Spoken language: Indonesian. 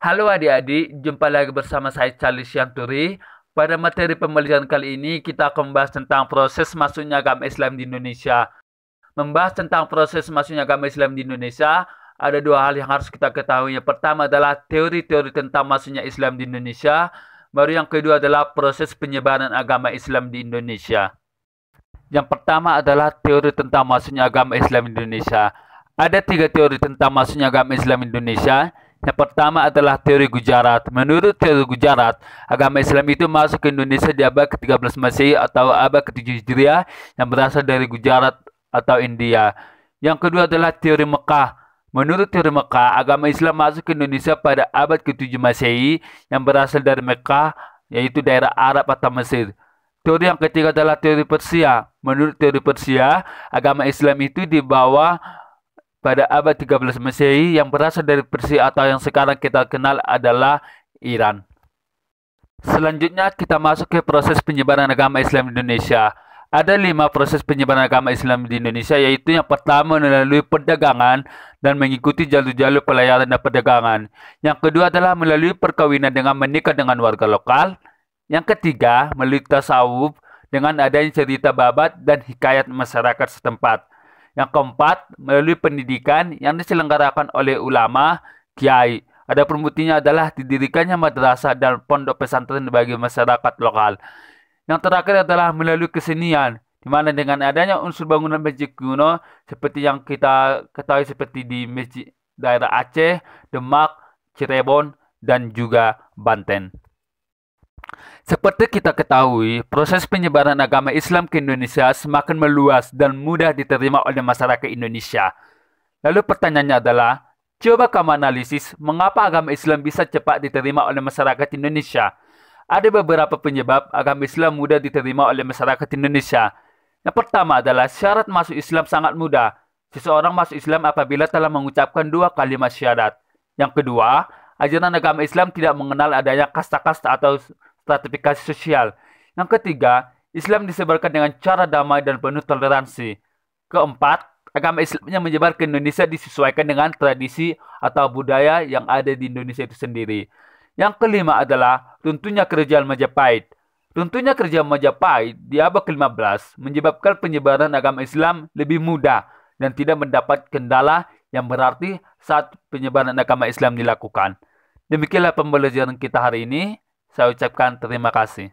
Halo adik-adik, jumpa lagi bersama saya Charlie Sianturi. Pada materi pembelajaran kali ini kita akan membahas tentang proses masuknya agama Islam di Indonesia. Membahas tentang proses masuknya agama Islam di Indonesia, ada dua hal yang harus kita ketahui. Yang pertama adalah teori-teori tentang masuknya Islam di Indonesia. Baru yang kedua adalah proses penyebaran agama Islam di Indonesia. Yang pertama adalah teori tentang masuknya agama Islam di Indonesia. Ada tiga teori tentang masuknya agama Islam di Indonesia. Yang pertama adalah teori Gujarat. Menurut teori Gujarat, agama Islam itu masuk ke Indonesia di abad ke-13 Masehi atau abad ke-7 Hijriah yang berasal dari Gujarat atau India. Yang kedua adalah teori Mekah. Menurut teori Mekah, agama Islam masuk ke Indonesia pada abad ke-7 Masehi yang berasal dari Mekah, yaitu daerah Arab atau Mesir. Teori yang ketiga adalah teori Persia. Menurut teori Persia, agama Islam itu dibawa pada abad 13 Masehi yang berasal dari Persia atau yang sekarang kita kenal adalah Iran. Selanjutnya kita masuk ke proses penyebaran agama Islam di Indonesia. Ada 5 proses penyebaran agama Islam di Indonesia, yaitu yang pertama melalui perdagangan dan mengikuti jalur-jalur pelayaran dan perdagangan. Yang kedua adalah melalui perkawinan dengan menikah dengan warga lokal. Yang ketiga melalui tasawuf dengan adanya cerita babat dan hikayat masyarakat setempat. Yang keempat, melalui pendidikan yang diselenggarakan oleh ulama, kiai. Ada pembuktinya adalah didirikannya madrasah dan pondok pesantren bagi masyarakat lokal. Yang terakhir adalah melalui kesenian, di mana dengan adanya unsur bangunan masjid kuno, seperti yang kita ketahui seperti di masjid daerah Aceh, Demak, Cirebon, dan juga Banten. Seperti kita ketahui, proses penyebaran agama Islam ke Indonesia semakin meluas dan mudah diterima oleh masyarakat Indonesia. Lalu pertanyaannya adalah, coba kamu analisis mengapa agama Islam bisa cepat diterima oleh masyarakat Indonesia? Ada beberapa penyebab agama Islam mudah diterima oleh masyarakat Indonesia. Yang pertama adalah syarat masuk Islam sangat mudah. Seseorang masuk Islam apabila telah mengucapkan 2 kalimat syahadat. Yang kedua, ajaran agama Islam tidak mengenal adanya kasta-kasta atau stratifikasi sosial. Yang ketiga, Islam disebarkan dengan cara damai dan penuh toleransi. Keempat, agama Islam yang menyebar ke Indonesia disesuaikan dengan tradisi atau budaya yang ada di Indonesia itu sendiri. Yang kelima adalah runtuhnya kerajaan Majapahit. Runtuhnya kerajaan Majapahit di abad ke-15 menyebabkan penyebaran agama Islam lebih mudah dan tidak mendapat kendala yang berarti saat penyebaran agama Islam dilakukan. Demikianlah pembelajaran kita hari ini. Saya ucapkan terima kasih.